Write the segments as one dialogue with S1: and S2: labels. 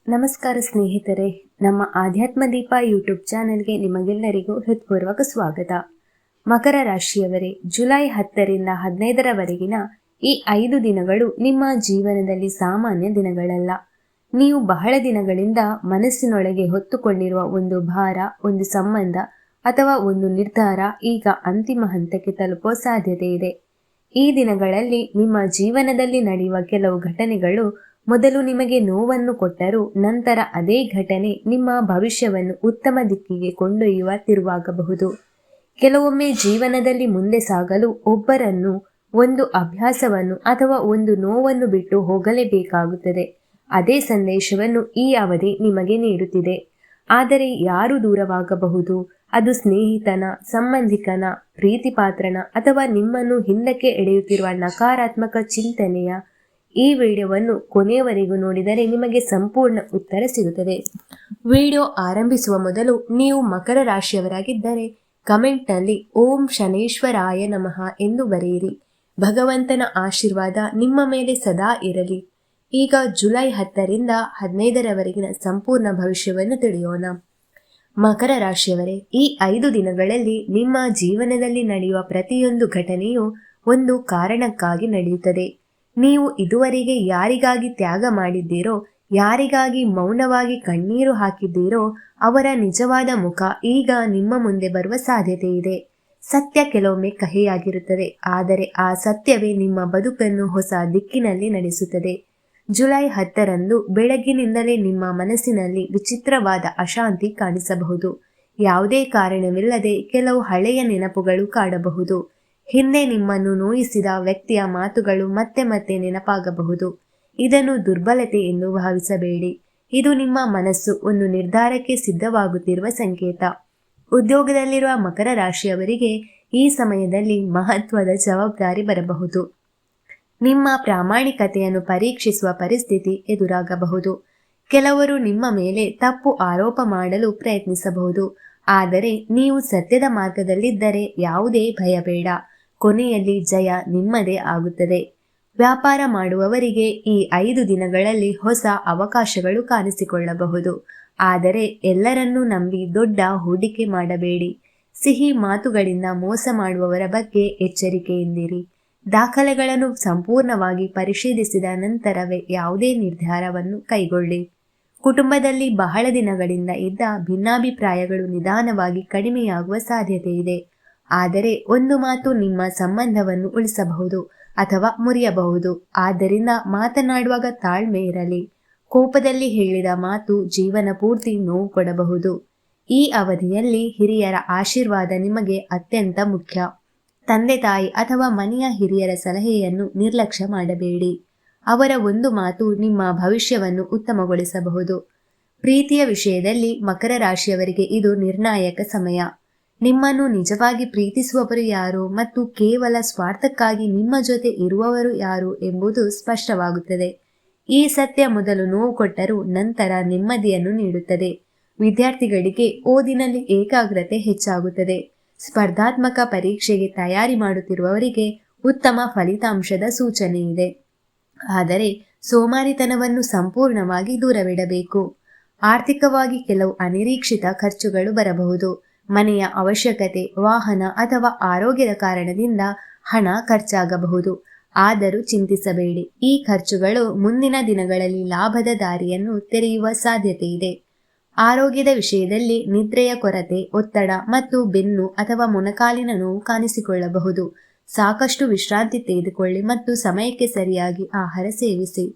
S1: ನಮಸ್ಕಾರ ಸ್ನೇಹಿತರೆ, ನಮ್ಮ ಆಧ್ಯಾತ್ಮ ದೀಪ ಯೂಟ್ಯೂಬ್ ಚಾನೆಲ್ಗೆ ನಿಮಗೆಲ್ಲರಿಗೂ ಹೃತ್ಪೂರ್ವಕ ಸ್ವಾಗತ. ಮಕರ ರಾಶಿಯವರೇ, ಜುಲೈ 10ರಿಂದ 15ರವರೆಗಿನ ಈ 5 ದಿನಗಳು ನಿಮ್ಮ ಜೀವನದಲ್ಲಿ ಸಾಮಾನ್ಯ ದಿನಗಳಲ್ಲ. ನೀವು ಬಹಳ ದಿನಗಳಿಂದ ಮನಸ್ಸಿನೊಳಗೆ ಹೊತ್ತುಕೊಂಡಿರುವ ಒಂದು ಭಾರ, ಒಂದು ಸಂಬಂಧ ಅಥವಾ ಒಂದು ನಿರ್ಧಾರ ಈಗ ಅಂತಿಮ ಹಂತಕ್ಕೆ ತಲುಪುವ ಸಾಧ್ಯತೆ ಇದೆ. ಈ ದಿನಗಳಲ್ಲಿ ನಿಮ್ಮ ಜೀವನದಲ್ಲಿ ನಡೆಯುವ ಕೆಲವು ಘಟನೆಗಳು ಮೊದಲು ನಿಮಗೆ ನೋವನ್ನು ಕೊಟ್ಟರೂ ನಂತರ ಅದೇ ಘಟನೆ ನಿಮ್ಮ ಭವಿಷ್ಯವನ್ನು ಉತ್ತಮ ದಿಕ್ಕಿಗೆ ಕೊಂಡೊಯ್ಯುವ ತಿರುವಾಗಬಹುದು. ಕೆಲವೊಮ್ಮೆ ಜೀವನದಲ್ಲಿ ಮುಂದೆ ಸಾಗಲು ಒಬ್ಬರನ್ನು, ಒಂದು ಅಭ್ಯಾಸವನ್ನು ಅಥವಾ ಒಂದು ನೋವನ್ನು ಬಿಟ್ಟು ಹೋಗಲೇಬೇಕಾಗುತ್ತದೆ. ಅದೇ ಸಂದೇಶವನ್ನು ಈ ಅವಧಿ ನಿಮಗೆ ನೀಡುತ್ತಿದೆ. ಆದರೆ ಯಾರು ದೂರವಾಗಬಹುದು? ಅದು ಸ್ನೇಹಿತನ, ಸಂಬಂಧಿಕನ, ಪ್ರೀತಿಪಾತ್ರನ ಅಥವಾ ನಿಮ್ಮನ್ನು ಹಿಂದಕ್ಕೆ ಎಳೆಯುತ್ತಿರುವ ನಕಾರಾತ್ಮಕ ಚಿಂತನೆಯ? ಈ ವಿಡಿಯೋವನ್ನು ಕೊನೆಯವರೆಗೂ ನೋಡಿದರೆ ನಿಮಗೆ ಸಂಪೂರ್ಣ ಉತ್ತರ ಸಿಗುತ್ತದೆ. ವಿಡಿಯೋ ಆರಂಭಿಸುವ ಮೊದಲು ನೀವು ಮಕರ ರಾಶಿಯವರಾಗಿದ್ದರೆ ಕಮೆಂಟ್ನಲ್ಲಿ ಓಂ ಶನೇಶ್ವರಾಯ ನಮಃ ಎಂದು ಬರೆಯಿರಿ. ಭಗವಂತನ ಆಶೀರ್ವಾದ ನಿಮ್ಮ ಮೇಲೆ ಸದಾ ಇರಲಿ. ಈಗ ಜುಲೈ 10ರಿಂದ 15ರವರೆಗಿನ ಸಂಪೂರ್ಣ ಭವಿಷ್ಯವನ್ನು ತಿಳಿಯೋಣ. ಮಕರ ರಾಶಿಯವರೇ, ಈ 5 ದಿನಗಳಲ್ಲಿ ನಿಮ್ಮ ಜೀವನದಲ್ಲಿ ನಡೆಯುವ ಪ್ರತಿಯೊಂದು ಘಟನೆಯು ಒಂದು ಕಾರಣಕ್ಕಾಗಿ ನಡೆಯುತ್ತದೆ. ನೀವು ಇದುವರೆಗೆ ಯಾರಿಗಾಗಿ ತ್ಯಾಗ ಮಾಡಿದ್ದೀರೋ, ಯಾರಿಗಾಗಿ ಮೌನವಾಗಿ ಕಣ್ಣೀರು ಹಾಕಿದ್ದೀರೋ ಅವರ ನಿಜವಾದ ಮುಖ ಈಗ ನಿಮ್ಮ ಮುಂದೆ ಬರುವ ಸಾಧ್ಯತೆ ಇದೆ. ಸತ್ಯ ಕೆಲವೊಮ್ಮೆ ಕಹಿಯಾಗಿರುತ್ತದೆ, ಆದರೆ ಆ ಸತ್ಯವೇ ನಿಮ್ಮ ಬದುಕನ್ನು ಹೊಸ ದಿಕ್ಕಿನಲ್ಲಿ ನಡೆಸುತ್ತದೆ. ಜುಲೈ 10ರಂದು ಬೆಳಗ್ಗಿನಿಂದಲೇ ನಿಮ್ಮ ಮನಸ್ಸಿನಲ್ಲಿ ವಿಚಿತ್ರವಾದ ಅಶಾಂತಿ ಕಾಣಿಸಬಹುದು. ಯಾವುದೇ ಕಾರಣವಿಲ್ಲದೆ ಕೆಲವು ಹಳೆಯ ನೆನಪುಗಳು ಕಾಡಬಹುದು. ಹಿಂದೆ ನಿಮ್ಮನ್ನು ನೋಯಿಸಿದ ವ್ಯಕ್ತಿಯ ಮಾತುಗಳು ಮತ್ತೆ ಮತ್ತೆ ನೆನಪಾಗಬಹುದು. ಇದನ್ನು ದುರ್ಬಲತೆ ಎಂದು ಭಾವಿಸಬೇಡಿ. ಇದು ನಿಮ್ಮ ಮನಸ್ಸು ಒಂದು ನಿರ್ಧಾರಕ್ಕೆ ಸಿದ್ಧವಾಗುತ್ತಿರುವ ಸಂಕೇತ. ಉದ್ಯೋಗದಲ್ಲಿರುವ ಮಕರ ರಾಶಿಯವರಿಗೆ ಈ ಸಮಯದಲ್ಲಿ ಮಹತ್ವದ ಜವಾಬ್ದಾರಿ ಬರಬಹುದು. ನಿಮ್ಮ ಪ್ರಾಮಾಣಿಕತೆಯನ್ನು ಪರೀಕ್ಷಿಸುವ ಪರಿಸ್ಥಿತಿ ಎದುರಾಗಬಹುದು. ಕೆಲವರು ನಿಮ್ಮ ಮೇಲೆ ತಪ್ಪು ಆರೋಪ ಮಾಡಲು ಪ್ರಯತ್ನಿಸಬಹುದು. ಆದರೆ ನೀವು ಸತ್ಯದ ಮಾರ್ಗದಲ್ಲಿದ್ದರೆ ಯಾವುದೇ ಭಯ ಬೇಡ. ಕೊನೆಯಲ್ಲಿ ಜಯ ನಿಮ್ಮದೇ ಆಗುತ್ತದೆ. ವ್ಯಾಪಾರ ಮಾಡುವವರಿಗೆ ಈ 5 ದಿನಗಳಲ್ಲಿ ಹೊಸ ಅವಕಾಶಗಳು ಕಾಣಿಸಿಕೊಳ್ಳಬಹುದು. ಆದರೆ ಎಲ್ಲರನ್ನೂ ನಂಬಿ ದೊಡ್ಡ ಹೂಡಿಕೆ ಮಾಡಬೇಡಿ. ಸಿಹಿ ಮಾತುಗಳಿಂದ ಮೋಸ ಮಾಡುವವರ ಬಗ್ಗೆ ಎಚ್ಚರಿಕೆಯಿಂದಿರಿ. ದಾಖಲೆಗಳನ್ನು ಸಂಪೂರ್ಣವಾಗಿ ಪರಿಶೀಲಿಸಿದ ನಂತರವೇ ಯಾವುದೇ ನಿರ್ಧಾರವನ್ನು ಕೈಗೊಳ್ಳಿ. ಕುಟುಂಬದಲ್ಲಿ ಬಹಳ ದಿನಗಳಿಂದ ಇದ್ದ ಭಿನ್ನಾಭಿಪ್ರಾಯಗಳು ನಿಧಾನವಾಗಿ ಕಡಿಮೆಯಾಗುವ ಸಾಧ್ಯತೆ ಇದೆ. ಆದರೆ ಒಂದು ಮಾತು ನಿಮ್ಮ ಸಂಬಂಧವನ್ನು ಉಳಿಸಬಹುದು ಅಥವಾ ಮುರಿಯಬಹುದು. ಆದ್ದರಿಂದ ಮಾತನಾಡುವಾಗ ತಾಳ್ಮೆ ಇರಲಿ. ಕೋಪದಲ್ಲಿ ಹೇಳಿದ ಮಾತು ಜೀವನ ಪೂರ್ತಿ ನೋವು ಕೊಡಬಹುದು. ಈ ಅವಧಿಯಲ್ಲಿ ಹಿರಿಯರ ಆಶೀರ್ವಾದ ನಿಮಗೆ ಅತ್ಯಂತ ಮುಖ್ಯ. ತಂದೆ ತಾಯಿ ಅಥವಾ ಮನೆಯ ಹಿರಿಯರ ಸಲಹೆಯನ್ನು ನಿರ್ಲಕ್ಷ್ಯ ಮಾಡಬೇಡಿ. ಅವರ ಒಂದು ಮಾತು ನಿಮ್ಮ ಭವಿಷ್ಯವನ್ನು ಉತ್ತಮಗೊಳಿಸಬಹುದು. ಪ್ರೀತಿಯ ವಿಷಯದಲ್ಲಿ ಮಕರ ರಾಶಿಯವರಿಗೆ ಇದು ನಿರ್ಣಾಯಕ ಸಮಯ. ನಿಮ್ಮನ್ನು ನಿಜವಾಗಿ ಪ್ರೀತಿಸುವವರು ಯಾರು ಮತ್ತು ಕೇವಲ ಸ್ವಾರ್ಥಕ್ಕಾಗಿ ನಿಮ್ಮ ಜೊತೆ ಇರುವವರು ಯಾರು ಎಂಬುದು ಸ್ಪಷ್ಟವಾಗುತ್ತದೆ. ಈ ಸತ್ಯ ಮೊದಲು ನೋವು ಕೊಟ್ಟರೂ ನಂತರ ನೆಮ್ಮದಿಯನ್ನು ನೀಡುತ್ತದೆ. ವಿದ್ಯಾರ್ಥಿಗಳಿಗೆ ಓದಿನಲ್ಲಿ ಏಕಾಗ್ರತೆ ಹೆಚ್ಚಾಗುತ್ತದೆ. ಸ್ಪರ್ಧಾತ್ಮಕ ಪರೀಕ್ಷೆಗೆ ತಯಾರಿ ಮಾಡುತ್ತಿರುವವರಿಗೆ ಉತ್ತಮ ಫಲಿತಾಂಶದ ಸೂಚನೆ ಇದೆ. ಆದರೆ ಸೋಮಾರಿತನವನ್ನು ಸಂಪೂರ್ಣವಾಗಿ ದೂರವಿಡಬೇಕು. ಆರ್ಥಿಕವಾಗಿ ಕೆಲವು ಅನಿರೀಕ್ಷಿತ ಖರ್ಚುಗಳು ಬರಬಹುದು. ಮನೆಯ ಅವಶ್ಯಕತೆ, ವಾಹನ ಅಥವಾ ಆರೋಗ್ಯದ ಕಾರಣದಿಂದ ಹಣ ಖರ್ಚಾಗಬಹುದು. ಆದರೂ ಚಿಂತಿಸಬೇಡಿ. ಈ ಖರ್ಚುಗಳು ಮುಂದಿನ ದಿನಗಳಲ್ಲಿ ಲಾಭದ ದಾರಿಯನ್ನು ತೆರೆಯುವ ಸಾಧ್ಯತೆ ಇದೆ. ಆರೋಗ್ಯದ ವಿಷಯದಲ್ಲಿ ನಿದ್ರೆಯ ಕೊರತೆ, ಒತ್ತಡ ಮತ್ತು ಬೆನ್ನು ಅಥವಾ ಮೊಣಕಾಲಿನ ನೋವು ಕಾಣಿಸಿಕೊಳ್ಳಬಹುದು. ಸಾಕಷ್ಟು ವಿಶ್ರಾಂತಿ ತೆಗೆದುಕೊಳ್ಳಿ ಮತ್ತು ಸಮಯಕ್ಕೆ ಸರಿಯಾಗಿ ಆಹಾರ ಸೇವಿಸಿ.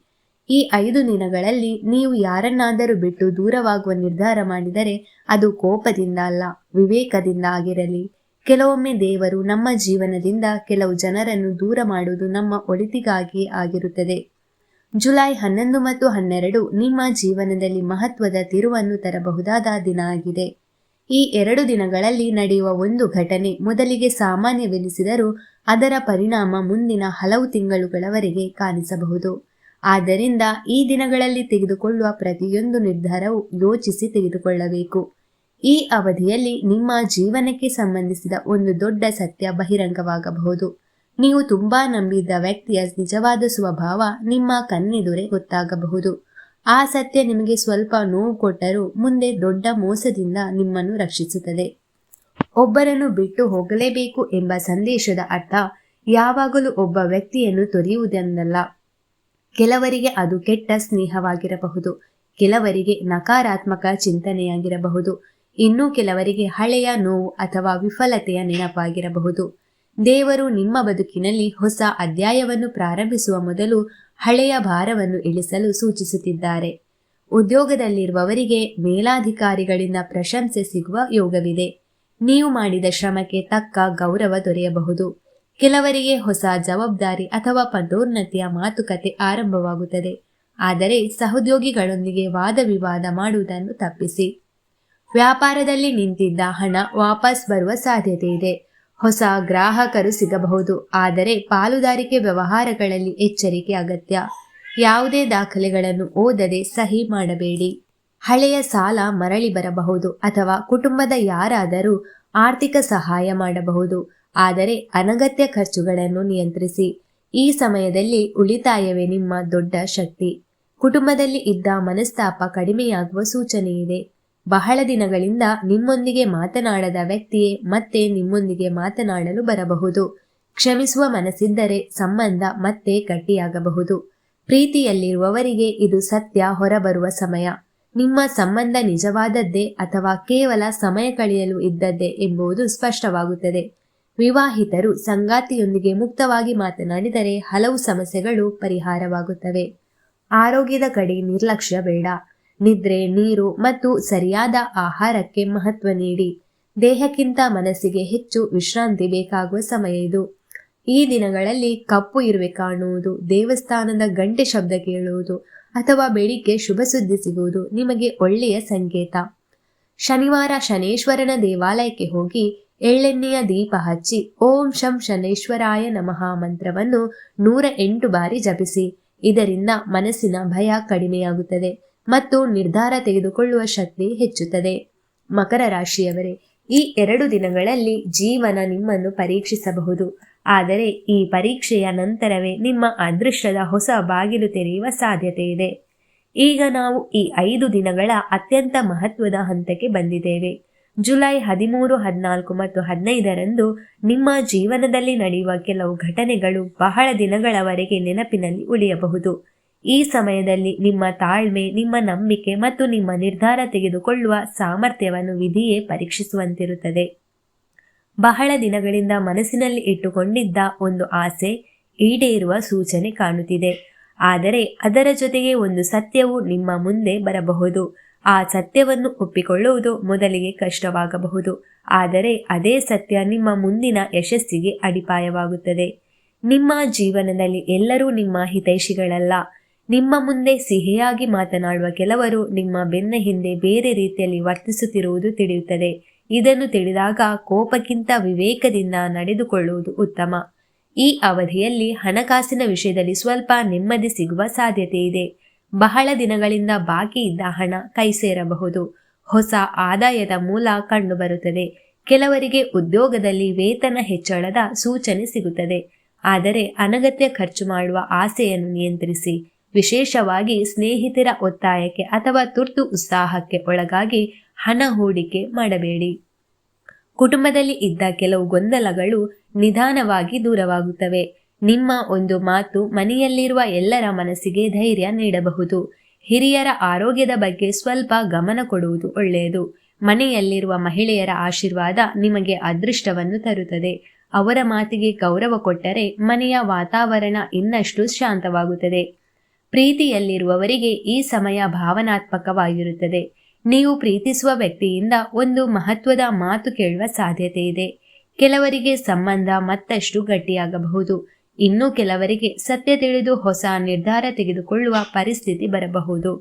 S1: ಈ 5 ದಿನಗಳಲ್ಲಿ ನೀವು ಯಾರನ್ನಾದರೂ ಬಿಟ್ಟು ದೂರವಾಗುವ ನಿರ್ಧಾರ ಮಾಡಿದರೆ ಅದು ಕೋಪದಿಂದ ಅಲ್ಲ, ವಿವೇಕದಿಂದ ಆಗಿರಲಿ. ಕೆಲವೊಮ್ಮೆ ದೇವರು ನಮ್ಮ ಜೀವನದಿಂದ ಕೆಲವು ಜನರನ್ನು ದೂರ ಮಾಡುವುದು ನಮ್ಮ ಒಳಿತಿಗಾಗಿಯೇ ಆಗಿರುತ್ತದೆ. ಜುಲೈ 11 ಮತ್ತು 12 ನಿಮ್ಮ ಜೀವನದಲ್ಲಿ ಮಹತ್ವದ ತಿರುವನ್ನು ತರಬಹುದಾದ ದಿನ ಆಗಿದೆ. ಈ 2 ದಿನಗಳಲ್ಲಿ ನಡೆಯುವ ಒಂದು ಘಟನೆ ಮೊದಲಿಗೆ ಸಾಮಾನ್ಯವೆನಿಸಿದರೂ ಅದರ ಪರಿಣಾಮ ಮುಂದಿನ ಹಲವು ತಿಂಗಳುಗಳವರೆಗೆ ಕಾಣಿಸಬಹುದು. ಆದ್ದರಿಂದ ಈ ದಿನಗಳಲ್ಲಿ ತೆಗೆದುಕೊಳ್ಳುವ ಪ್ರತಿಯೊಂದು ನಿರ್ಧಾರವು ಯೋಚಿಸಿ ತೆಗೆದುಕೊಳ್ಳಬೇಕು. ಈ ಅವಧಿಯಲ್ಲಿ ನಿಮ್ಮ ಜೀವನಕ್ಕೆ ಸಂಬಂಧಿಸಿದ ಒಂದು ದೊಡ್ಡ ಸತ್ಯ ಬಹಿರಂಗವಾಗಬಹುದು. ನೀವು ತುಂಬಾ ನಂಬಿದ್ದ ವ್ಯಕ್ತಿಯ ನಿಜವಾದ ಸ್ವಭಾವ ನಿಮ್ಮ ಕಣ್ಣೆದುರೇ ಗೊತ್ತಾಗಬಹುದು. ಆ ಸತ್ಯ ನಿಮಗೆ ಸ್ವಲ್ಪ ನೋವು ಕೊಟ್ಟರೂ ಮುಂದೆ ದೊಡ್ಡ ಮೋಸದಿಂದ ನಿಮ್ಮನ್ನು ರಕ್ಷಿಸುತ್ತದೆ. ಒಬ್ಬರನ್ನು ಬಿಟ್ಟು ಹೋಗಲೇಬೇಕು ಎಂಬ ಸಂದೇಶದ ಅರ್ಥ ಯಾವಾಗಲೂ ಒಬ್ಬ ವ್ಯಕ್ತಿಯನ್ನು ತೊರೆಯುವುದೆಂದಲ್ಲ. ಕೆಲವರಿಗೆ ಅದು ಕೆಟ್ಟ ಸ್ನೇಹವಾಗಿರಬಹುದು, ಕೆಲವರಿಗೆ ನಕಾರಾತ್ಮಕ ಚಿಂತನೆಯಾಗಿರಬಹುದು, ಇನ್ನೂ ಕೆಲವರಿಗೆ ಹಳೆಯ ನೋವು ಅಥವಾ ವಿಫಲತೆಯ ನೆನಪಾಗಿರಬಹುದು. ದೇವರು ನಿಮ್ಮ ಬದುಕಿನಲ್ಲಿ ಹೊಸ ಅಧ್ಯಾಯವನ್ನು ಪ್ರಾರಂಭಿಸುವ ಮೊದಲು ಹಳೆಯ ಭಾರವನ್ನು ಇಳಿಸಲು ಸೂಚಿಸುತ್ತಿದ್ದಾರೆ. ಉದ್ಯೋಗದಲ್ಲಿರುವವರಿಗೆ ಮೇಲಾಧಿಕಾರಿಗಳಿಂದ ಪ್ರಶಂಸೆ ಸಿಗುವ ಯೋಗವಿದೆ. ನೀವು ಮಾಡಿದ ಶ್ರಮಕ್ಕೆ ತಕ್ಕ ಗೌರವ ದೊರೆಯಬಹುದು. ಕೆಲವರಿಗೆ ಹೊಸ ಜವಾಬ್ದಾರಿ ಅಥವಾ ಪದೋನ್ನತಿಯ ಮಾತುಕತೆ ಆರಂಭವಾಗುತ್ತದೆ. ಆದರೆ ಸಹೋದ್ಯೋಗಿಗಳೊಂದಿಗೆ ವಾದ ವಿವಾದ ಮಾಡುವುದನ್ನು ತಪ್ಪಿಸಿ. ವ್ಯಾಪಾರದಲ್ಲಿ ನಿಂತಿದ್ದ ಹಣ ವಾಪಸ್ ಬರುವ ಸಾಧ್ಯತೆ ಇದೆ. ಹೊಸ ಗ್ರಾಹಕರು ಸಿಗಬಹುದು, ಆದರೆ ಪಾಲುದಾರಿಕೆ ವ್ಯವಹಾರಗಳಲ್ಲಿ ಎಚ್ಚರಿಕೆ ಅಗತ್ಯ. ಯಾವುದೇ ದಾಖಲೆಗಳನ್ನು ಓದದೆ ಸಹಿ ಮಾಡಬೇಡಿ. ಹಳೆಯ ಸಾಲ ಮರಳಿ ಬರಬಹುದು ಅಥವಾ ಕುಟುಂಬದ ಯಾರಾದರೂ ಆರ್ಥಿಕ ಸಹಾಯ ಮಾಡಬಹುದು, ಆದರೆ ಅನಗತ್ಯ ಖರ್ಚುಗಳನ್ನು ನಿಯಂತ್ರಿಸಿ. ಈ ಸಮಯದಲ್ಲಿ ಉಳಿತಾಯವೇ ನಿಮ್ಮ ದೊಡ್ಡ ಶಕ್ತಿ. ಕುಟುಂಬದಲ್ಲಿ ಇದ್ದ ಮನಸ್ತಾಪ ಕಡಿಮೆಯಾಗುವ ಸೂಚನೆಯಿದೆ. ಬಹಳ ದಿನಗಳಿಂದ ನಿಮ್ಮೊಂದಿಗೆ ಮಾತನಾಡದ ವ್ಯಕ್ತಿಯೇ ಮತ್ತೆ ನಿಮ್ಮೊಂದಿಗೆ ಮಾತನಾಡಲು ಬರಬಹುದು. ಕ್ಷಮಿಸುವ ಮನಸ್ಸಿದ್ದರೆ ಸಂಬಂಧ ಮತ್ತೆ ಗಟ್ಟಿಯಾಗಬಹುದು. ಪ್ರೀತಿಯಲ್ಲಿರುವವರಿಗೆ ಇದು ಸತ್ಯ ಹೊರಬರುವ ಸಮಯ. ನಿಮ್ಮ ಸಂಬಂಧ ನಿಜವಾದದ್ದೇ ಅಥವಾ ಕೇವಲ ಸಮಯ ಕಳೆಯಲು ಇದ್ದದ್ದೇ ಎಂಬುದು ಸ್ಪಷ್ಟವಾಗುತ್ತದೆ. ವಿವಾಹಿತರು ಸಂಗಾತಿಯೊಂದಿಗೆ ಮುಕ್ತವಾಗಿ ಮಾತನಾಡಿದರೆ ಹಲವು ಸಮಸ್ಯೆಗಳು ಪರಿಹಾರವಾಗುತ್ತವೆ. ಆರೋಗ್ಯದ ಕಡೆ ನಿರ್ಲಕ್ಷ್ಯ ಬೇಡ. ನಿದ್ರೆ, ನೀರು ಮತ್ತು ಸರಿಯಾದ ಆಹಾರಕ್ಕೆ ಮಹತ್ವ ನೀಡಿ. ದೇಹಕ್ಕಿಂತ ಮನಸ್ಸಿಗೆ ಹೆಚ್ಚು ವಿಶ್ರಾಂತಿ ಬೇಕಾಗುವ ಸಮಯ ಇದು. ಈ ದಿನಗಳಲ್ಲಿ ಕಪ್ಪು ಇರುವೆ ಕಾಣುವುದು, ದೇವಸ್ಥಾನದ ಗಂಟೆ ಶಬ್ದ ಕೇಳುವುದು ಅಥವಾ ಬೆಳಿಗ್ಗೆ ಶುಭ ಸುದ್ದಿ ಸಿಗುವುದು ನಿಮಗೆ ಒಳ್ಳೆಯ ಸಂಕೇತ. ಶನಿವಾರ ಶನೇಶ್ವರನ ದೇವಾಲಯಕ್ಕೆ ಹೋಗಿ ಎಳ್ಳೆಣ್ಣೆಯ ದೀಪ ಹಚ್ಚಿ ಓಂ ಶಂ ಶನೇಶ್ವರಾಯ ನಮಃ ಮಂತ್ರವನ್ನು 108 ಬಾರಿ ಜಪಿಸಿ. ಇದರಿಂದ ಮನಸ್ಸಿನ ಭಯ ಕಡಿಮೆಯಾಗುತ್ತದೆ ಮತ್ತು ನಿರ್ಧಾರ ತೆಗೆದುಕೊಳ್ಳುವ ಶಕ್ತಿ ಹೆಚ್ಚುತ್ತದೆ. ಮಕರ ರಾಶಿಯವರೇ, ಈ 2 ದಿನಗಳಲ್ಲಿ ಜೀವನ ನಿಮ್ಮನ್ನು ಪರೀಕ್ಷಿಸಬಹುದು. ಆದರೆ ಈ ಪರೀಕ್ಷೆಯ ನಂತರವೇ ನಿಮ್ಮ ಅದೃಷ್ಟದ ಹೊಸ ಬಾಗಿಲು ತೆರೆಯುವ ಸಾಧ್ಯತೆ ಇದೆ. ಈಗ ನಾವು ಈ 5 ದಿನಗಳ ಅತ್ಯಂತ ಮಹತ್ವದ ಹಂತಕ್ಕೆ ಬಂದಿದ್ದೇವೆ. ಜುಲೈ 13, 14 ಮತ್ತು 15ರಂದು ನಿಮ್ಮ ಜೀವನದಲ್ಲಿ ನಡೆಯುವ ಕೆಲವು ಘಟನೆಗಳು ಬಹಳ ದಿನಗಳವರೆಗೆ ನೆನಪಿನಲ್ಲಿ ಉಳಿಯಬಹುದು. ಈ ಸಮಯದಲ್ಲಿ ನಿಮ್ಮ ತಾಳ್ಮೆ, ನಿಮ್ಮ ನಂಬಿಕೆ ಮತ್ತು ನಿಮ್ಮ ನಿರ್ಧಾರ ತೆಗೆದುಕೊಳ್ಳುವ ಸಾಮರ್ಥ್ಯವನ್ನು ವಿಧಿಯೇ ಪರೀಕ್ಷಿಸುವಂತಿರುತ್ತದೆ. ಬಹಳ ದಿನಗಳಿಂದ ಮನಸ್ಸಿನಲ್ಲಿ ಇಟ್ಟುಕೊಂಡಿದ್ದ ಒಂದು ಆಸೆ ಈಡೇರುವ ಸೂಚನೆ ಕಾಣುತ್ತಿದೆ. ಆದರೆ ಅದರ ಜೊತೆಗೆ ಒಂದು ಸತ್ಯವು ನಿಮ್ಮ ಮುಂದೆ ಬರಬಹುದು. ಆ ಸತ್ಯವನ್ನು ಒಪ್ಪಿಕೊಳ್ಳುವುದು ಮೊದಲಿಗೆ ಕಷ್ಟವಾಗಬಹುದು, ಆದರೆ ಅದೇ ಸತ್ಯ ನಿಮ್ಮ ಮುಂದಿನ ಯಶಸ್ಸಿಗೆ ಅಡಿಪಾಯವಾಗುತ್ತದೆ. ನಿಮ್ಮ ಜೀವನದಲ್ಲಿ ಎಲ್ಲರೂ ನಿಮ್ಮ ಹಿತೈಷಿಗಳಲ್ಲ. ನಿಮ್ಮ ಮುಂದೆ ಸಿಹಿಯಾಗಿ ಮಾತನಾಡುವ ಕೆಲವರು ನಿಮ್ಮ ಬೆನ್ನ ಹಿಂದೆ ಬೇರೆ ರೀತಿಯಲ್ಲಿ ವರ್ತಿಸುತ್ತಿರುವುದು ತಿಳಿಯುತ್ತದೆ. ಇದನ್ನು ತಿಳಿದಾಗ ಕೋಪಕ್ಕಿಂತ ವಿವೇಕದಿಂದ ನಡೆದುಕೊಳ್ಳುವುದು ಉತ್ತಮ. ಈ ಅವಧಿಯಲ್ಲಿ ಹಣಕಾಸಿನ ವಿಷಯದಲ್ಲಿ ಸ್ವಲ್ಪ ನೆಮ್ಮದಿ ಸಿಗುವ ಸಾಧ್ಯತೆ ಇದೆ. ಬಹಳ ದಿನಗಳಿಂದ ಬಾಕಿ ಇದ್ದ ಹಣ ಕೈ ಸೇರಬಹುದು. ಹೊಸ ಆದಾಯದ ಮೂಲ ಕಂಡುಬರುತ್ತದೆ. ಕೆಲವರಿಗೆ ಉದ್ಯೋಗದಲ್ಲಿ ವೇತನ ಹೆಚ್ಚಳದ ಸೂಚನೆ ಸಿಗುತ್ತದೆ. ಆದರೆ ಅನಗತ್ಯ ಖರ್ಚು ಮಾಡುವ ಆಸೆಯನ್ನು ನಿಯಂತ್ರಿಸಿ. ವಿಶೇಷವಾಗಿ ಸ್ನೇಹಿತರ ಒತ್ತಾಯಕ್ಕೆ ಅಥವಾ ತುರ್ತು ಉತ್ಸಾಹಕ್ಕೆ ಒಳಗಾಗಿ ಹಣ ಹೂಡಿಕೆ ಮಾಡಬೇಡಿ. ಕುಟುಂಬದಲ್ಲಿ ಇದ್ದ ಕೆಲವು ಗೊಂದಲಗಳು ನಿಧಾನವಾಗಿ ದೂರವಾಗುತ್ತವೆ. ನಿಮ್ಮ ಒಂದು ಮಾತು ಮನೆಯಲ್ಲಿರುವ ಎಲ್ಲರ ಮನಸ್ಸಿಗೆ ಧೈರ್ಯ ನೀಡಬಹುದು. ಹಿರಿಯರ ಆರೋಗ್ಯದ ಬಗ್ಗೆ ಸ್ವಲ್ಪ ಗಮನ ಕೊಡುವುದು ಒಳ್ಳೆಯದು. ಮನೆಯಲ್ಲಿರುವ ಮಹಿಳೆಯರ ಆಶೀರ್ವಾದ ನಿಮಗೆ ಅದೃಷ್ಟವನ್ನು ತರುತ್ತದೆ. ಅವರ ಮಾತಿಗೆ ಗೌರವ ಕೊಟ್ಟರೆ ಮನೆಯ ವಾತಾವರಣ ಇನ್ನಷ್ಟು ಶಾಂತವಾಗುತ್ತದೆ. ಪ್ರೀತಿಯಲ್ಲಿರುವವರಿಗೆ ಈ ಸಮಯ ಭಾವನಾತ್ಮಕವಾಗಿರುತ್ತದೆ. ನೀವು ಪ್ರೀತಿಸುವ ವ್ಯಕ್ತಿಯಿಂದ ಒಂದು ಮಹತ್ವದ ಮಾತು ಕೇಳುವ ಸಾಧ್ಯತೆ ಇದೆ. ಕೆಲವರಿಗೆ ಸಂಬಂಧ ಮತ್ತಷ್ಟು ಗಟ್ಟಿಯಾಗಬಹುದು. ಇನ್ನು ಕೆಲವರಿಗೆ ಸತ್ಯ ತಿಳಿದು ಹೊಸ ನಿರ್ಧಾರ ತೆಗೆದುಕೊಳ್ಳುವ ಪರಿಸ್ಥಿತಿ ಬರಬಹುದು.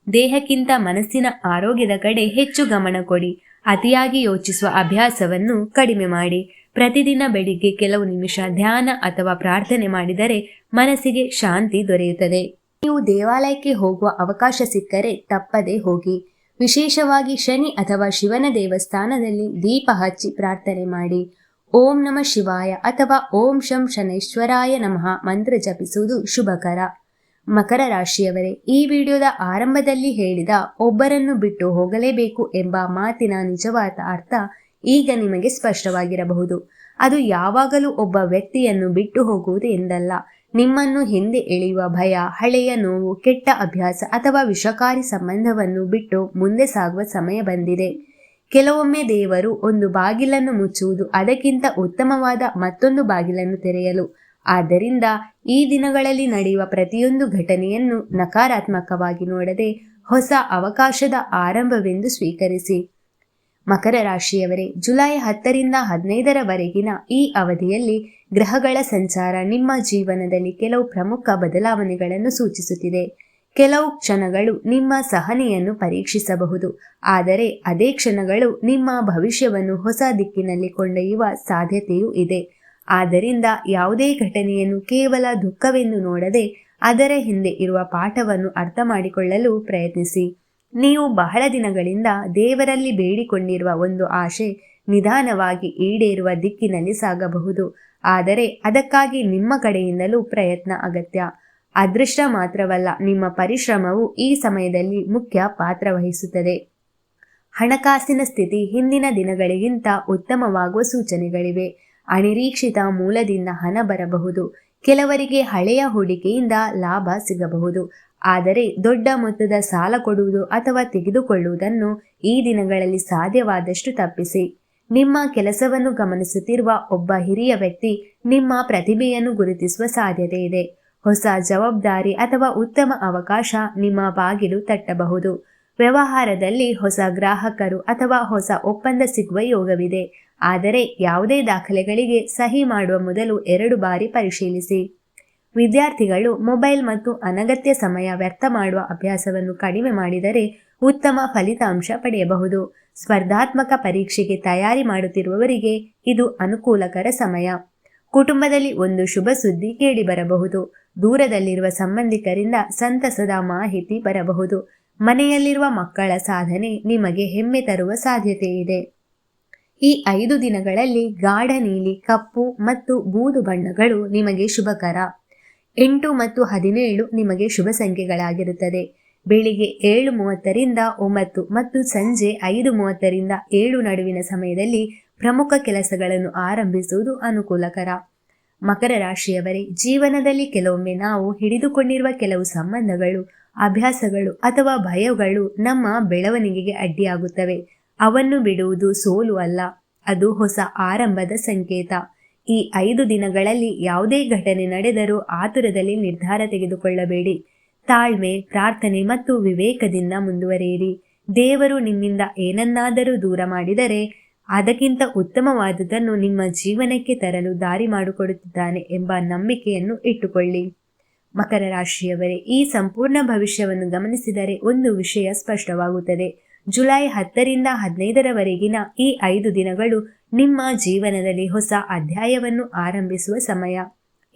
S1: ದೇಹಕ್ಕಿಂತ ಮನಸ್ಸಿನ ಆರೋಗ್ಯದ ಕಡೆ ಹೆಚ್ಚು ಗಮನ ಕೊಡಿ. ಅತಿಯಾಗಿ ಯೋಚಿಸುವ ಅಭ್ಯಾಸವನ್ನು ಕಡಿಮೆ ಮಾಡಿ. ಪ್ರತಿದಿನ ಬೆಳಿಗ್ಗೆ ಕೆಲವು ನಿಮಿಷ ಧ್ಯಾನ ಅಥವಾ ಪ್ರಾರ್ಥನೆ ಮಾಡಿದರೆ ಮನಸ್ಸಿಗೆ ಶಾಂತಿ ದೊರೆಯುತ್ತದೆ. ನೀವು ದೇವಾಲಯಕ್ಕೆ ಹೋಗುವ ಅವಕಾಶ ಸಿಕ್ಕರೆ ತಪ್ಪದೆ ಹೋಗಿ. ವಿಶೇಷವಾಗಿ ಶನಿ ಅಥವಾ ಶಿವನ ದೇವಸ್ಥಾನದಲ್ಲಿ ದೀಪ ಹಚ್ಚಿ ಪ್ರಾರ್ಥನೆ ಮಾಡಿ. ಓಂ ನಮಃ ಶಿವಾಯ ಅಥವಾ ಓಂ ಶಂ ಶನೈಶ್ವರಾಯ ನಮಃ ಮಂತ್ರ ಜಪಿಸುವುದು ಶುಭಕರ. ಮಕರ ರಾಶಿಯವರೇ, ಈ ವಿಡಿಯೋದ ಆರಂಭದಲ್ಲಿ ಹೇಳಿದ ಒಬ್ಬರನ್ನು ಬಿಟ್ಟು ಹೋಗಲೇಬೇಕು ಎಂಬ ಮಾತಿನ ನಿಜವಾದ ಅರ್ಥ ಈಗ ನಿಮಗೆ ಸ್ಪಷ್ಟವಾಗಿರಬಹುದು. ಅದು ಯಾವಾಗಲೂ ಒಬ್ಬ ವ್ಯಕ್ತಿಯನ್ನು ಬಿಟ್ಟು ಹೋಗುವುದು ಎಂದಲ್ಲ. ನಿಮ್ಮನ್ನು ಹಿಂದೆ ಎಳೆಯುವ ಭಯ, ಹಳೆಯ ನೋವು, ಕೆಟ್ಟ ಅಭ್ಯಾಸ ಅಥವಾ ವಿಷಕಾರಿ ಸಂಬಂಧವನ್ನು ಬಿಟ್ಟು ಮುಂದೆ ಸಾಗುವ ಸಮಯ ಬಂದಿದೆ. ಕೆಲವೊಮ್ಮೆ ದೇವರು ಒಂದು ಬಾಗಿಲನ್ನು ಮುಚ್ಚುವುದು ಅದಕ್ಕಿಂತ ಉತ್ತಮವಾದ ಮತ್ತೊಂದು ಬಾಗಿಲನ್ನು ತೆರೆಯಲು. ಆದ್ದರಿಂದ ಈ ದಿನಗಳಲ್ಲಿ ನಡೆಯುವ ಪ್ರತಿಯೊಂದು ಘಟನೆಯನ್ನು ನಕಾರಾತ್ಮಕವಾಗಿ ನೋಡದೆ ಹೊಸ ಅವಕಾಶದ ಆರಂಭವೆಂದು ಸ್ವೀಕರಿಸಿ. ಮಕರ ರಾಶಿಯವರೇ, ಜುಲೈ 10ರಿಂದ 15ರವರೆಗಿನ ಈ ಅವಧಿಯಲ್ಲಿ ಗ್ರಹಗಳ ಸಂಚಾರ ನಿಮ್ಮ ಜೀವನದಲ್ಲಿ ಕೆಲವು ಪ್ರಮುಖ ಬದಲಾವಣೆಗಳನ್ನು ಸೂಚಿಸುತ್ತಿದೆ. ಕೆಲವು ಕ್ಷಣಗಳು ನಿಮ್ಮ ಸಹನೆಯನ್ನು ಪರೀಕ್ಷಿಸಬಹುದು, ಆದರೆ ಅದೇ ಕ್ಷಣಗಳು ನಿಮ್ಮ ಭವಿಷ್ಯವನ್ನು ಹೊಸ ದಿಕ್ಕಿನಲ್ಲಿ ಕೊಂಡೊಯ್ಯುವ ಸಾಧ್ಯತೆಯೂ ಇದೆ. ಆದ್ದರಿಂದ ಯಾವುದೇ ಘಟನೆಯನ್ನು ಕೇವಲ ದುಃಖವೆಂದು ನೋಡದೆ ಅದರ ಹಿಂದೆ ಇರುವ ಪಾಠವನ್ನು ಅರ್ಥ ಮಾಡಿಕೊಳ್ಳಲು ಪ್ರಯತ್ನಿಸಿ. ನೀವು ಬಹಳ ದಿನಗಳಿಂದ ದೇವರಲ್ಲಿ ಬೇಡಿಕೊಂಡಿರುವ ಒಂದು ಆಶೆ ನಿಧಾನವಾಗಿ ಈಡೇರುವ ದಿಕ್ಕಿನಲ್ಲಿ ಸಾಗಬಹುದು, ಆದರೆ ಅದಕ್ಕಾಗಿ ನಿಮ್ಮ ಕಡೆಯಿಂದಲೂ ಪ್ರಯತ್ನ ಅಗತ್ಯ. ಅದೃಷ್ಟ ಮಾತ್ರವಲ್ಲ, ನಿಮ್ಮ ಪರಿಶ್ರಮವು ಈ ಸಮಯದಲ್ಲಿ ಮುಖ್ಯ ಪಾತ್ರ ವಹಿಸುತ್ತದೆ. ಹಣಕಾಸಿನ ಸ್ಥಿತಿ ಹಿಂದಿನ ದಿನಗಳಿಗಿಂತ ಉತ್ತಮವಾಗುವ ಸೂಚನೆಗಳಿವೆ. ಅನಿರೀಕ್ಷಿತ ಮೂಲದಿಂದ ಹಣ ಬರಬಹುದು. ಕೆಲವರಿಗೆ ಹಳೆಯ ಹೂಡಿಕೆಯಿಂದ ಲಾಭ ಸಿಗಬಹುದು, ಆದರೆ ದೊಡ್ಡ ಮೊತ್ತದ ಸಾಲ ಕೊಡುವುದು ಅಥವಾ ತೆಗೆದುಕೊಳ್ಳುವುದನ್ನು ಈ ದಿನಗಳಲ್ಲಿ ಸಾಧ್ಯವಾದಷ್ಟು ತಪ್ಪಿಸಿ. ನಿಮ್ಮ ಕೆಲಸವನ್ನು ಗಮನಿಸುತ್ತಿರುವ ಒಬ್ಬ ಹಿರಿಯ ವ್ಯಕ್ತಿ ನಿಮ್ಮ ಪ್ರತಿಭೆಯನ್ನು ಗುರುತಿಸುವ ಸಾಧ್ಯತೆ ಇದೆ. ಹೊಸ ಜವಾಬ್ದಾರಿ ಅಥವಾ ಉತ್ತಮ ಅವಕಾಶ ನಿಮ್ಮ ಬಾಗಿಲು ತಟ್ಟಬಹುದು. ವ್ಯವಹಾರದಲ್ಲಿ ಹೊಸ ಗ್ರಾಹಕರು ಅಥವಾ ಹೊಸ ಒಪ್ಪಂದ ಸಿಗುವ ಯೋಗವಿದೆ, ಆದರೆ ಯಾವುದೇ ದಾಖಲೆಗಳಿಗೆ ಸಹಿ ಮಾಡುವ ಮೊದಲು 2 ಬಾರಿ ಪರಿಶೀಲಿಸಿ. ವಿದ್ಯಾರ್ಥಿಗಳು ಮೊಬೈಲ್ ಮತ್ತು ಅನಗತ್ಯ ಸಮಯ ವ್ಯರ್ಥ ಮಾಡುವ ಅಭ್ಯಾಸವನ್ನು ಕಡಿಮೆ ಮಾಡಿದರೆ ಉತ್ತಮ ಫಲಿತಾಂಶ ಪಡೆಯಬಹುದು. ಸ್ಪರ್ಧಾತ್ಮಕ ಪರೀಕ್ಷೆಗೆ ತಯಾರಿ ಮಾಡುತ್ತಿರುವವರಿಗೆ ಇದು ಅನುಕೂಲಕರ ಸಮಯ. ಕುಟುಂಬದಲ್ಲಿ ಒಂದು ಶುಭ ಸುದ್ದಿ ಕೇಳಿಬರಬಹುದು. ದೂರದಲ್ಲಿರುವ ಸಂಬಂಧಿಕರಿಂದ ಸಂತಸದ ಮಾಹಿತಿ ಬರಬಹುದು. ಮನೆಯಲ್ಲಿರುವ ಮಕ್ಕಳ ಸಾಧನೆ ನಿಮಗೆ ಹೆಮ್ಮೆ ತರುವ ಸಾಧ್ಯತೆ ಇದೆ. ಈ 5 ದಿನಗಳಲ್ಲಿ ಗಾಢ ನೀಲಿ, ಕಪ್ಪು ಮತ್ತು ಬೂದು ಬಣ್ಣಗಳು ನಿಮಗೆ ಶುಭಕರ. 8 ಮತ್ತು 17 ನಿಮಗೆ ಶುಭ ಸಂಖ್ಯೆಗಳಾಗಿರುತ್ತದೆ. ಬೆಳಿಗ್ಗೆ 7:30ರಿಂದ 9 ಮತ್ತು ಸಂಜೆ 5:30ರಿಂದ 7 ನಡುವಿನ ಸಮಯದಲ್ಲಿ ಪ್ರಮುಖ ಕೆಲಸಗಳನ್ನು ಆರಂಭಿಸುವುದು ಅನುಕೂಲಕರ. ಮಕರ ರಾಶಿಯವರೇ, ಜೀವನದಲ್ಲಿ ಕೆಲವೊಮ್ಮೆ ನಾವು ಹಿಡಿದುಕೊಂಡಿರುವ ಕೆಲವು ಸಂಬಂಧಗಳು, ಅಭ್ಯಾಸಗಳು ಅಥವಾ ಭಯಗಳು ನಮ್ಮ ಬೆಳವಣಿಗೆಗೆ ಅಡ್ಡಿಯಾಗುತ್ತವೆ. ಅವನ್ನು ಬಿಡುವುದು ಸೋಲು ಅಲ್ಲ, ಅದು ಹೊಸ ಆರಂಭದ ಸಂಕೇತ. ಈ 5 ದಿನಗಳಲ್ಲಿ ಯಾವುದೇ ಘಟನೆ ನಡೆದರೂ ಆತುರದಲ್ಲಿ ನಿರ್ಧಾರ ತೆಗೆದುಕೊಳ್ಳಬೇಡಿ. ತಾಳ್ಮೆ, ಪ್ರಾರ್ಥನೆ ಮತ್ತು ವಿವೇಕದಿಂದ ಮುಂದುವರಿಯಿರಿ. ದೇವರು ನಿಮ್ಮಿಂದ ಏನನ್ನಾದರೂ ದೂರ ಮಾಡಿದರೆ ಅದಕ್ಕಿಂತ ಉತ್ತಮವಾದುದನ್ನು ನಿಮ್ಮ ಜೀವನಕ್ಕೆ ತರಲು ದಾರಿ ಮಾಡಿಕೊಡುತ್ತಿದ್ದಾನೆ ಎಂಬ ನಂಬಿಕೆಯನ್ನು ಇಟ್ಟುಕೊಳ್ಳಿ. ಮಕರ ರಾಶಿಯವರೇ, ಈ ಸಂಪೂರ್ಣ ಭವಿಷ್ಯವನ್ನು ಗಮನಿಸಿದರೆ ಒಂದು ವಿಷಯ ಸ್ಪಷ್ಟವಾಗುತ್ತದೆ. ಜುಲೈ 10ರಿಂದ 15ರವರೆಗಿನ ಈ 5 ದಿನಗಳು ನಿಮ್ಮ ಜೀವನದಲ್ಲಿ ಹೊಸ ಅಧ್ಯಾಯವನ್ನು ಆರಂಭಿಸುವ ಸಮಯ.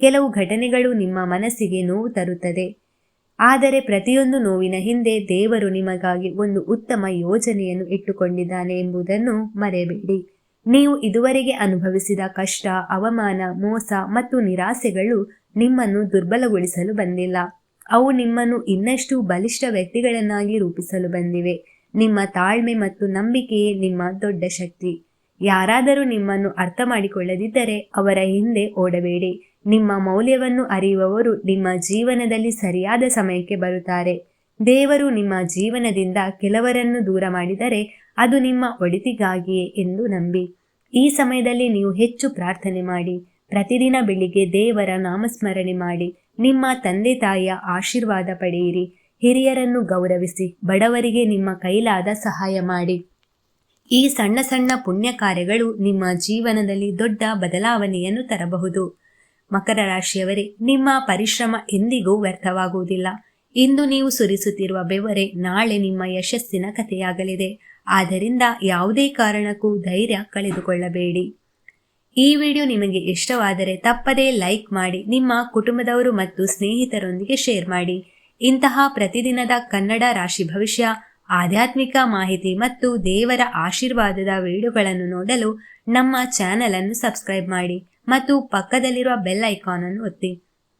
S1: ಕೆಲವು ಘಟನೆಗಳು ನಿಮ್ಮ ಮನಸ್ಸಿಗೆ ನೋವು ತರುತ್ತದೆ, ಆದರೆ ಪ್ರತಿಯೊಂದು ನೋವಿನ ಹಿಂದೆ ದೇವರು ನಿಮಗಾಗಿ ಒಂದು ಉತ್ತಮ ಯೋಜನೆಯನ್ನು ಇಟ್ಟುಕೊಂಡಿದ್ದಾನೆ ಎಂಬುದನ್ನು ಮರೆಯಬೇಡಿ. ನೀವು ಇದುವರೆಗೆ ಅನುಭವಿಸಿದ ಕಷ್ಟ, ಅವಮಾನ, ಮೋಸ ಮತ್ತು ನಿರಾಸೆಗಳು ನಿಮ್ಮನ್ನು ದುರ್ಬಲಗೊಳಿಸಲು ಬಂದಿಲ್ಲ. ಅವು ನಿಮ್ಮನ್ನು ಇನ್ನಷ್ಟು ಬಲಿಷ್ಠ ವ್ಯಕ್ತಿಗಳನ್ನಾಗಿ ರೂಪಿಸಲು ಬಂದಿವೆ. ನಿಮ್ಮ ತಾಳ್ಮೆ ಮತ್ತು ನಂಬಿಕೆಯೇ ನಿಮ್ಮ ದೊಡ್ಡ ಶಕ್ತಿ. ಯಾರಾದರೂ ನಿಮ್ಮನ್ನು ಅರ್ಥ ಮಾಡಿಕೊಳ್ಳದಿದ್ದರೆ ಅವರ ಹಿಂದೆ ಓಡಬೇಡಿ. ನಿಮ್ಮ ಮೌಲ್ಯವನ್ನು ಅರಿಯುವವರು ನಿಮ್ಮ ಜೀವನದಲ್ಲಿ ಸರಿಯಾದ ಸಮಯಕ್ಕೆ ಬರುತ್ತಾರೆ. ದೇವರು ನಿಮ್ಮ ಜೀವನದಿಂದ ಕೆಲವರನ್ನು ದೂರ ಮಾಡಿದರೆ ಅದು ನಿಮ್ಮ ಒಳಿತಿಗಾಗಿಯೇ ಎಂದು ನಂಬಿ. ಈ ಸಮಯದಲ್ಲಿ ನೀವು ಹೆಚ್ಚು ಪ್ರಾರ್ಥನೆ ಮಾಡಿ. ಪ್ರತಿದಿನ ಬೆಳಿಗ್ಗೆ ದೇವರ ನಾಮಸ್ಮರಣೆ ಮಾಡಿ. ನಿಮ್ಮ ತಂದೆ ತಾಯಿಯ ಆಶೀರ್ವಾದ ಪಡೆಯಿರಿ. ಹಿರಿಯರನ್ನು ಗೌರವಿಸಿ. ಬಡವರಿಗೆ ನಿಮ್ಮ ಕೈಲಾದ ಸಹಾಯ ಮಾಡಿ. ಈ ಸಣ್ಣ ಸಣ್ಣ ಪುಣ್ಯ ಕಾರ್ಯಗಳು ನಿಮ್ಮ ಜೀವನದಲ್ಲಿ ದೊಡ್ಡ ಬದಲಾವಣೆಯನ್ನು ತರಬಹುದು. ಮಕರ ರಾಶಿಯವರೇ, ನಿಮ್ಮ ಪರಿಶ್ರಮ ಎಂದಿಗೂ ವ್ಯರ್ಥವಾಗುವುದಿಲ್ಲ. ಇಂದು ನೀವು ಸುರಿಸುತ್ತಿರುವ ಬೆವರೇ ನಾಳೆ ನಿಮ್ಮ ಯಶಸ್ಸಿನ ಕಥೆಯಾಗಲಿದೆ. ಆದ್ದರಿಂದ ಯಾವುದೇ ಕಾರಣಕ್ಕೂ ಧೈರ್ಯ ಕಳೆದುಕೊಳ್ಳಬೇಡಿ. ಈ ವಿಡಿಯೋ ನಿಮಗೆ ಇಷ್ಟವಾದರೆ ತಪ್ಪದೇ ಲೈಕ್ ಮಾಡಿ, ನಿಮ್ಮ ಕುಟುಂಬದವರು ಮತ್ತು ಸ್ನೇಹಿತರೊಂದಿಗೆ ಶೇರ್ ಮಾಡಿ. ಇಂತಹ ಪ್ರತಿದಿನದ ಕನ್ನಡ ರಾಶಿ ಭವಿಷ್ಯ, ಆಧ್ಯಾತ್ಮಿಕ ಮಾಹಿತಿ ಮತ್ತು ದೇವರ ಆಶೀರ್ವಾದದ ವಿಡಿಯೋಗಳನ್ನು ನೋಡಲು ನಮ್ಮ ಚಾನೆಲ್ ಅನ್ನು ಸಬ್ಸ್ಕ್ರೈಬ್ ಮಾಡಿ ಮತ್ತು ಪಕ್ಕದಲ್ಲಿರುವ ಬೆಲ್ ಐಕಾನ್ ಅನ್ನು ಒತ್ತಿ.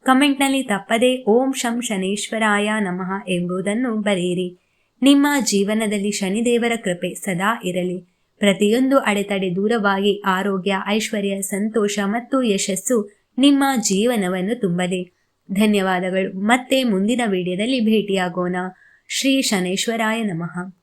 S1: ಕಮೆಂಟ್ನಲ್ಲಿ ತಪ್ಪದೇ ಓಂ ಶಂ ಶನೇಶ್ವರಾಯ ನಮಃ ಎಂಬುದನ್ನು ಬರೆಯಿರಿ. ನಿಮ್ಮ ಜೀವನದಲ್ಲಿ ಶನಿದೇವರ ಕೃಪೆ ಸದಾ ಇರಲಿ. ಪ್ರತಿಯೊಂದು ಅಡೆತಡೆ ದೂರವಾಗಿ ಆರೋಗ್ಯ, ಐಶ್ವರ್ಯ, ಸಂತೋಷ ಮತ್ತು ಯಶಸ್ಸು ನಿಮ್ಮ ಜೀವನವನ್ನು ತುಂಬಲಿ. ಧನ್ಯವಾದಗಳು. ಮತ್ತೆ ಮುಂದಿನ ವಿಡಿಯೋದಲ್ಲಿ ಭೇಟಿಯಾಗೋಣ. ಶ್ರೀ ಶನೇಶ್ವರಾಯ ನಮಃ.